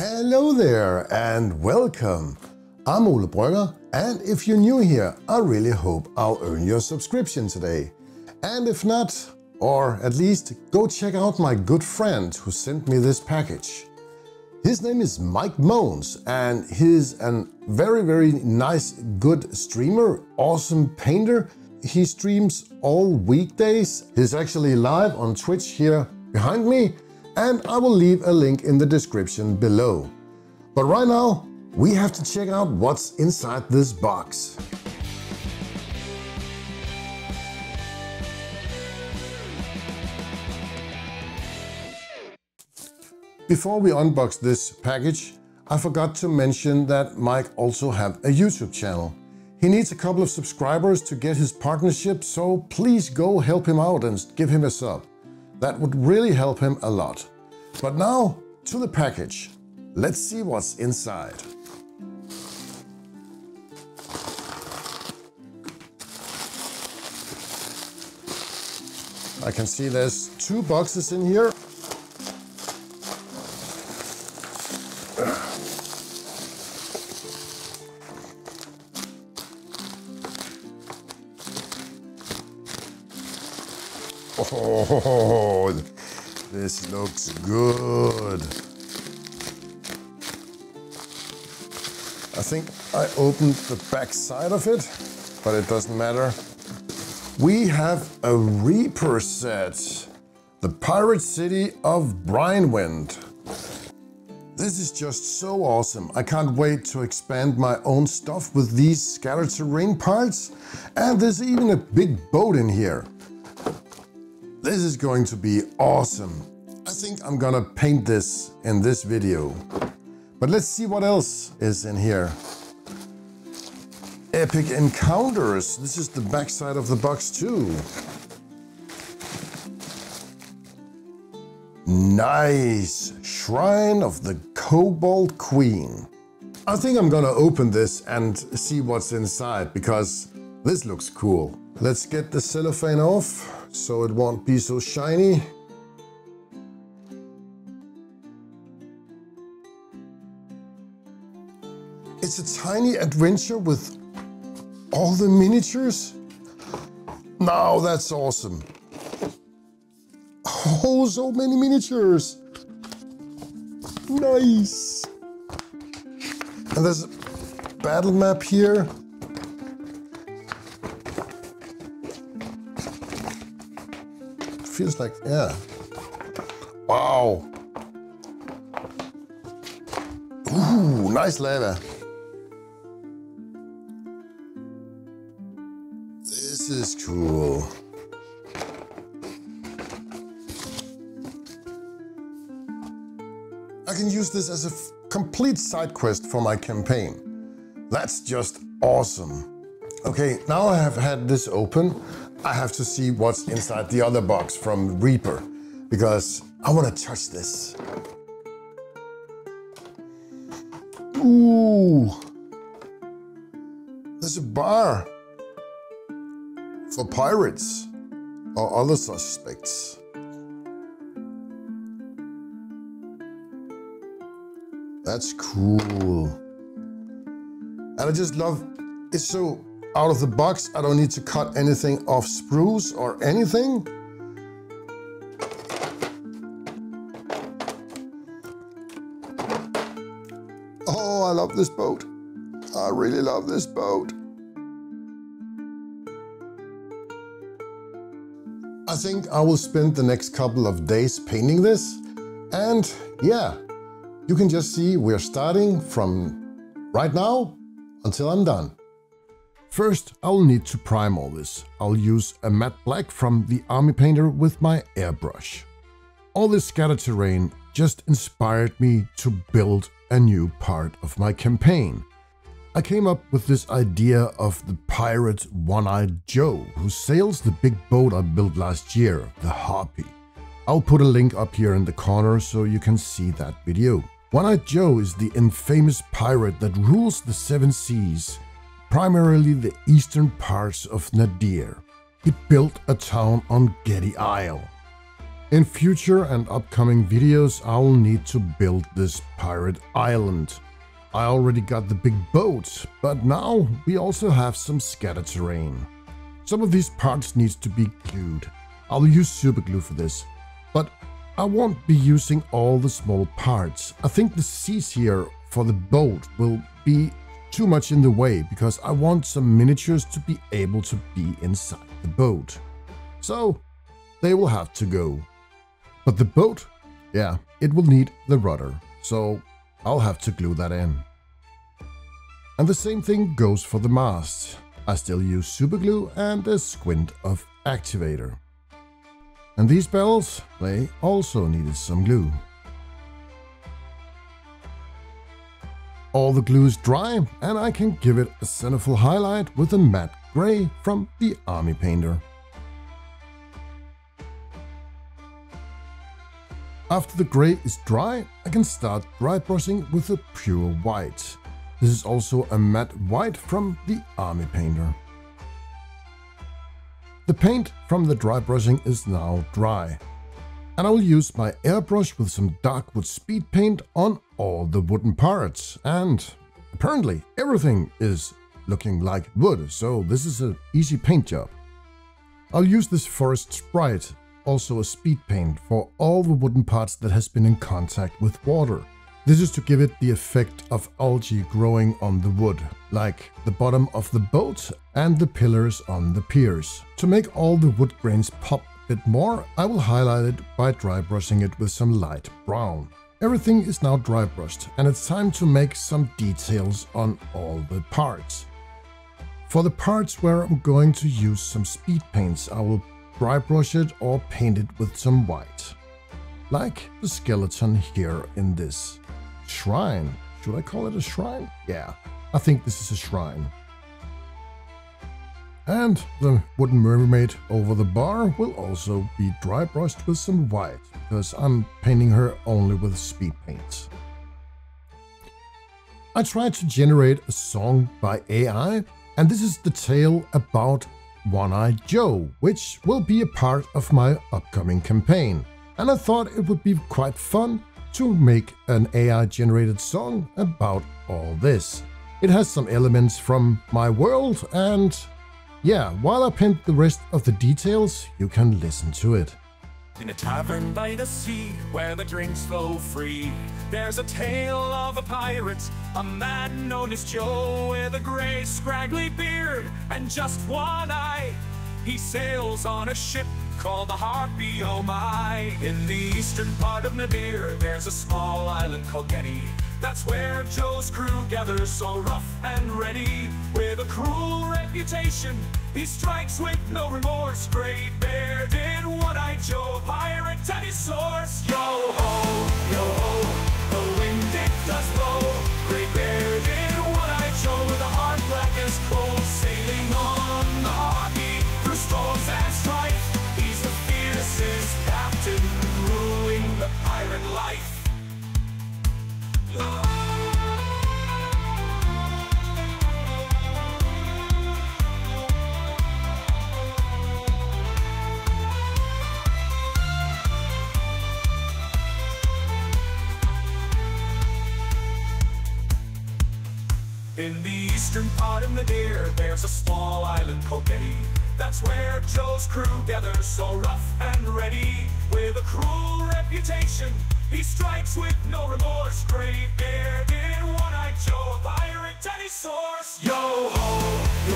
Hello there and welcome. I'm Ole Brygger, and if you're new here, I really hope I'll earn your subscription today. And if not, or at least go check out my good friend who sent me this package. His name is Moans, and he's a very nice, good streamer, awesome painter. He streams all weekdays. He's actually live on Twitch here behind me, and I will leave a link in the description below. But right now, we have to check out what's inside this box. Before we unbox this package, I forgot to mention that Mike also have a YouTube channel. He needs a couple of subscribers to get his partnership, so please go help him out and give him a sub. That would really help him a lot. But now to the package. Let's see what's inside. I can see there's 2 boxes in here. Oh, this looks good. I think I opened the back side of it, but it doesn't matter. We have a Reaper set, the Pirate City of Brinewind. This is just so awesome. I can't wait to expand my own stuff with these scattered terrain parts. And there's even a big boat in here. This is going to be awesome. I think I'm gonna paint this in this video. But let's see what else is in here. Epic encounters. This is the back side of the box too. Nice. Shrine of the Cobalt Queen. I think I'm gonna open this and see what's inside because this looks cool. Let's get the cellophane off so it won't be so shiny. It's a tiny adventure with all the miniatures. Now that's awesome. Oh, so many miniatures. Nice. And there's a battle map here. Feels like, yeah. Wow. Ooh, nice leather. This is cool. I can use this as a complete side quest for my campaign. That's just awesome. Okay, now I have had this open. I have to see what's inside the other box from Reaper, because I want to touch this. Ooh, there's a bar for pirates or other suspects. That's cool. And I just love, it's so out of the box. I don't need to cut anything off sprues or anything. Oh, I love this boat. I really love this boat. I think I will spend the next couple of days painting this. And yeah, you can just see we're starting from right now until I'm done. First, I'll need to prime all this. I'll use a matte black from the Army Painter with my airbrush. All this scattered terrain just inspired me to build a new part of my campaign. I came up with this idea of the pirate One-Eyed Joe, who sails the big boat I built last year, the Harpy. I'll put a link up here in the corner so you can see that video. One-Eyed Joe is the infamous pirate that rules the 7 seas, primarily the eastern parts of Nadir. He built a town on Getty Isle. In future and upcoming videos, I will need to build this pirate island. I already got the big boat, but now we also have some scattered terrain. Some of these parts needs to be glued. I will use super glue for this, but I won't be using all the small parts. I think the seats here for the boat will be too much in the way because I want some miniatures to be able to be inside the boat. So they will have to go. But the boat, yeah, it will need the rudder, so I'll have to glue that in. And the same thing goes for the mast. I still use super glue and a squint of activator. And these bells, they also needed some glue. All the glue is dry and I can give it a centerful highlight with a matte gray from the army painter. After the gray is dry, I can start dry brushing with a pure white. This is also a matte white from the army painter. The paint from the dry brushing is now dry. And I will use my airbrush with some dark wood speed paint on all the wooden parts. And apparently everything is looking like wood, so this is an easy paint job. I'll use this forest sprite, also a speed paint, for all the wooden parts that has been in contact with water. This is to give it the effect of algae growing on the wood, like the bottom of the boat and the pillars on the piers. To make all the wood grains pop a bit more, I will highlight it by dry brushing it with some light brown. Everything is now dry brushed and it's time to make some details on all the parts. For the parts where I'm going to use some speed paints, I will dry brush it or paint it with some white. Like the skeleton here in this shrine. Should I call it a shrine? Yeah, I think this is a shrine. And the wooden mermaid over the bar will also be dry brushed with some white, because I'm painting her only with speed paints. I tried to generate a song by AI, and this is the tale about One-Eyed Joe, which will be a part of my upcoming campaign. And I thought it would be quite fun to make an AI-generated song about all this. It has some elements from my world, and yeah, while I paint the rest of the details, you can listen to it. In a tavern by the sea, where the drinks flow free, there's a tale of a pirate, a man known as Joe, with a grey scraggly beard and just one eye. He sails on a ship called the Harpy, oh my. In the eastern part of Nadir, there's a small island called Getty. That's where Joe's crew gathers, so rough and ready. With a cruel reputation, he strikes with no remorse. Grey-bearded, one-eyed Joe, pirate at his source. Yo-ho, the wind it does blow. Grey-bearded, one-eyed Joe, with a heart black as coal, sailing on the Harpy through storms and strife. He's the fiercest captain, ruling the pirate life. In the eastern part of Nadir, there's a small island called Getty. That's where Joe's crew gathers, so rough and ready. With a cruel reputation, he strikes with no remorse. Grey-bearded, one-eyed Joe, a pirate at his source. Yo-ho,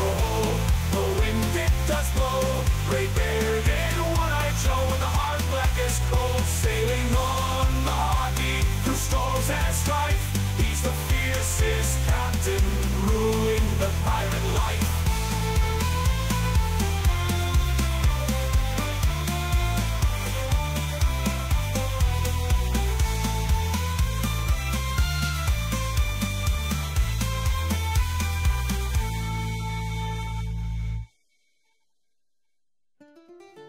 the wind it does blow. Grey-bearded, one-eyed Joe, with a heart black as coal, sailing on the Harpy through storms and strife. He's the fiercest captain, ruling the pirate life.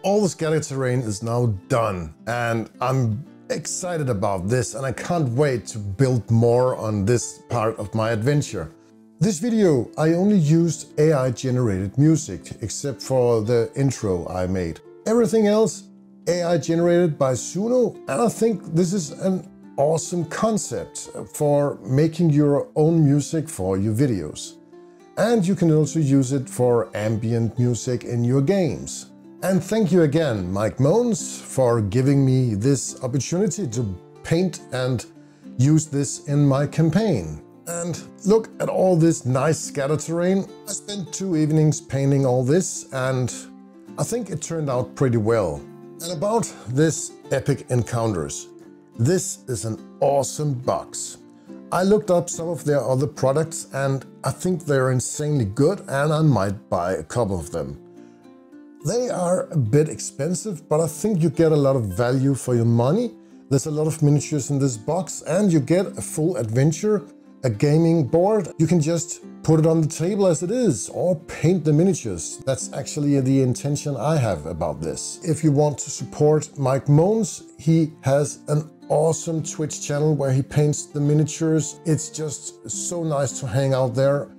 All the scattered terrain is now done, and I'm excited about this, and I can't wait to build more on this part of my adventure. This video, I only used AI generated music, except for the intro I made. Everything else AI generated by Suno, and I think this is an awesome concept for making your own music for your videos. And you can also use it for ambient music in your games. And thank you again, Mike Moans, for giving me this opportunity to paint and use this in my campaign. And look at all this nice scatter terrain. I spent 2 evenings painting all this, and I think it turned out pretty well. And about this epic encounters, this is an awesome box. I looked up some of their other products and I think they're insanely good, and I might buy a couple of them. They are a bit expensive, but I think you get a lot of value for your money. There's a lot of miniatures in this box, and you get a full adventure, a gaming board. You can just put it on the table as it is, or paint the miniatures. That's actually the intention I have about this. If you want to support Mike Moans, he has an awesome Twitch channel where he paints the miniatures. It's just so nice to hang out there.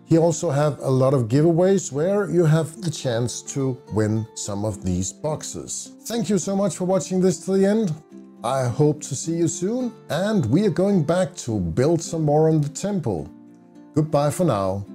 He also have a lot of giveaways where you have the chance to win some of these boxes. Thank you so much for watching this to the end. I hope to see you soon, and we are going back to build some more on the temple. Goodbye for now.